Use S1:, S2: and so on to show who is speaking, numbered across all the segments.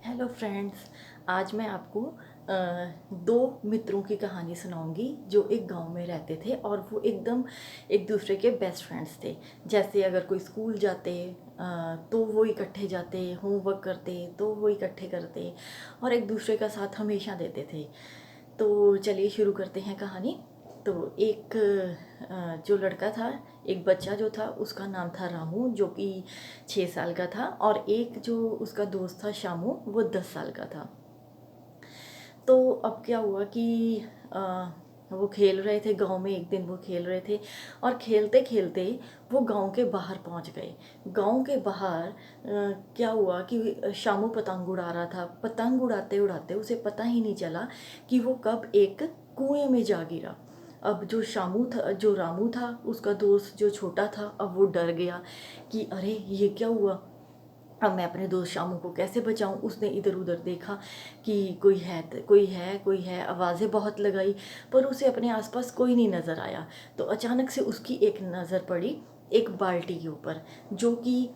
S1: Hello friends. आज मैं आपको दो मित्रों की कहानी सुनाऊंगी जो एक गांव में रहते थे और वो एकदम एक दूसरे के बेस्ट फ्रेंड्स थे। जैसे अगर कोई स्कूल जाते तो वो इकट्ठे जाते, होमवर्क करते तो वो इकट्ठे करते और एक दूसरे का साथ हमेशा देते थे। तो चलिए शुरू करते हैं कहानी। तो एक जो लड़का था, एक बच्चा जो था उसका नाम था रामू, जो कि 6 साल का था, और एक जो उसका दोस्त था शामू, वो 10 साल का था। तो अब क्या हुआ कि वो खेल रहे थे गांव में। एक दिन वो खेल रहे थे और खेलते खेलते वो गांव के बाहर पहुंच गए। गांव के बाहर क्या हुआ कि शामू पतंग उड़ा रहा था। पतंग उड़ाते उड़ाते उसे पता ही नहीं चला कि वो कब एक कुएं में जा गिरा। अब जो शामू था, जो रामू था, उसका दोस्त जो छोटा था, अब वो डर गया कि अरे ये क्या हुआ, अब मैं अपने दोस्त शामू को कैसे बचाऊं। उसने इधर उधर देखा कि कोई है, आवाज़ें बहुत लगाई, पर उसे अपने आसपास कोई नहीं नज़र आया। तो अचानक से उसकी एक नज़र पड़ी एक बाल्टी के ऊपर, जो कि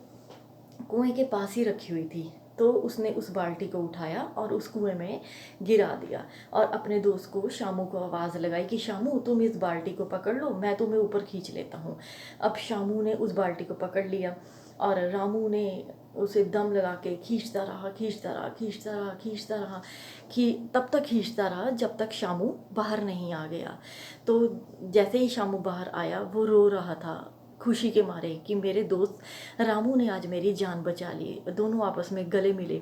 S1: कुएं के पास ही रखी हुई थी। तो उसने उस बाल्टी को उठाया और उस कुएं में गिरा दिया और अपने दोस्त को, शामू को, आवाज़ लगाई कि शामू तुम इस बाल्टी को पकड़ लो, मैं तुम्हें ऊपर खींच लेता हूँ। अब शामू ने उस बाल्टी को पकड़ लिया और रामू ने उसे दम लगा के खींचता रहा, खींचता रहा, खींचता रहा, खींचता रहा, तब तक खींचता रहा जब तक शामू बाहर नहीं आ गया। तो जैसे ही शामू बाहर आया वो रो रहा था खुशी के मारे कि मेरे दोस्त रामू ने आज मेरी जान बचा ली। दोनों आपस में गले मिले।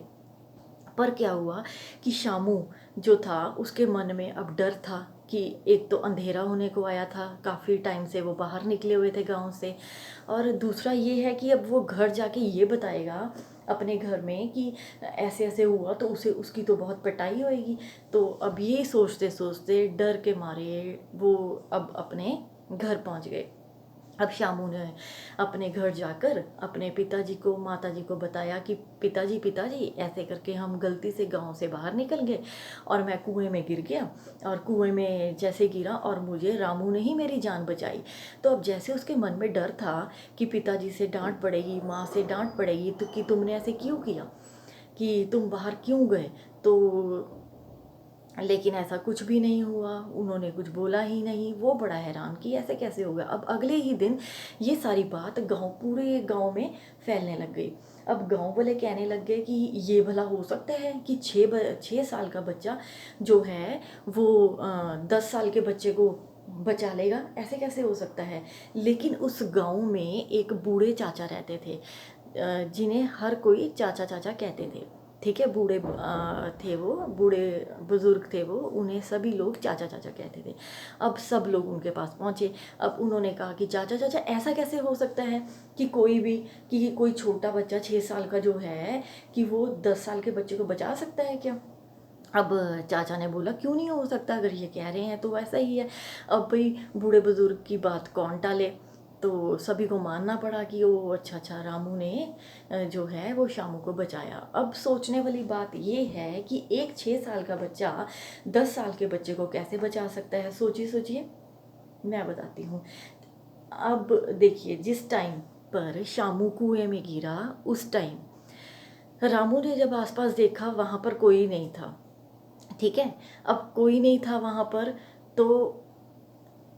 S1: पर क्या हुआ कि शामू जो था उसके मन में अब डर था कि एक तो अंधेरा होने को आया था, काफ़ी टाइम से वो बाहर निकले हुए थे गांव से, और दूसरा ये है कि अब वो घर जाके ये बताएगा अपने घर में कि ऐसे ऐसे हुआ, तो उसे उसकी तो बहुत पिटाई होएगी। तो अब ये सोचते सोचते डर के मारे वो अब अपने घर पहुंच गए। अब शामू ने अपने घर जाकर अपने पिताजी को, माताजी को बताया कि पिताजी पिताजी ऐसे करके हम गलती से गांव से बाहर निकल गए और मैं कुएं में गिर गया, और कुएं में जैसे गिरा और मुझे रामू ने ही मेरी जान बचाई। तो अब जैसे उसके मन में डर था कि पिताजी से डांट पड़ेगी, माँ से डांट पड़ेगी, तो कि तुमने ऐसे क्यों किया, कि तुम बाहर क्यों गए। तो लेकिन ऐसा कुछ भी नहीं हुआ, उन्होंने कुछ बोला ही नहीं। वो बड़ा हैरान कि ऐसे कैसे हो गया। अब अगले ही दिन ये सारी बात पूरे गांव में फैलने लग गई। अब गांव वाले कहने लग गए कि ये भला हो सकता है कि 6 साल का बच्चा जो है वो 10 साल के बच्चे को बचा लेगा, ऐसे कैसे हो सकता है। लेकिन उस गांव में एक बूढ़े चाचा रहते थे, जिन्हें हर कोई चाचा चाचा कहते थे। ठीक है, बूढ़े थे, वो बूढ़े बुजुर्ग थे, वो उन्हें सभी लोग चाचा चाचा कहते थे। अब सब लोग उनके पास पहुँचे। अब उन्होंने कहा कि चाचा चाचा ऐसा कैसे हो सकता है कि कोई छोटा बच्चा 6 साल का जो है कि वो 10 साल के बच्चे को बचा सकता है क्या। अब चाचा ने बोला क्यों नहीं हो सकता, अगर ये कह रहे हैं तो वैसा ही है। अब भाई बूढ़े बुजुर्ग की बात कौन टाले, तो सभी को मानना पड़ा कि ओ अच्छा अच्छा, रामू ने जो है वो शामू को बचाया। अब सोचने वाली बात ये है कि एक 6 साल का बच्चा 10 साल के बच्चे को कैसे बचा सकता है। सोचिए सोचिए, मैं बताती हूँ। अब देखिए, जिस टाइम पर शामू कुएं में गिरा उस टाइम रामू ने जब आसपास देखा वहाँ पर कोई नहीं था। ठीक है, अब कोई नहीं था वहाँ पर। तो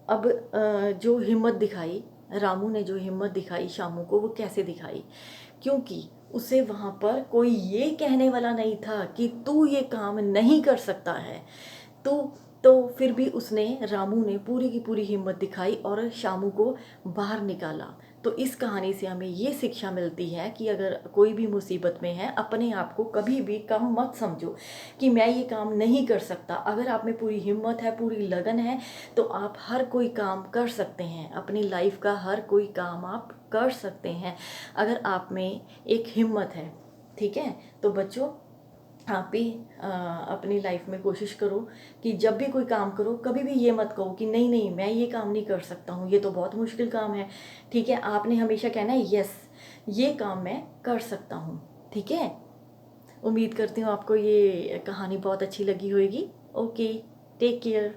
S1: अब जो हिम्मत दिखाई, रामू ने जो हिम्मत दिखाई शामू को, वो कैसे दिखाई, क्योंकि उसे वहाँ पर कोई ये कहने वाला नहीं था कि तू ये काम नहीं कर सकता है। तो तो फिर भी उसने, रामू ने पूरी की पूरी हिम्मत दिखाई और शामू को बाहर निकाला। तो इस कहानी से हमें ये शिक्षा मिलती है कि अगर कोई भी मुसीबत में है, अपने आप को कभी भी कम मत समझो कि मैं ये काम नहीं कर सकता। अगर आप में पूरी हिम्मत है, पूरी लगन है, तो आप हर कोई काम कर सकते हैं। अपनी लाइफ का हर कोई काम आप कर सकते हैं अगर आप में एक हिम्मत है। ठीक है, तो बच्चों, आप भी अपनी लाइफ में कोशिश करो कि जब भी कोई काम करो, कभी भी ये मत कहो कि नहीं नहीं मैं ये काम नहीं कर सकता हूँ, ये तो बहुत मुश्किल काम है। ठीक है, आपने हमेशा कहना है यस, ये काम मैं कर सकता हूँ। ठीक है, उम्मीद करती हूँ आपको ये कहानी बहुत अच्छी लगी होगी। Okay, take care.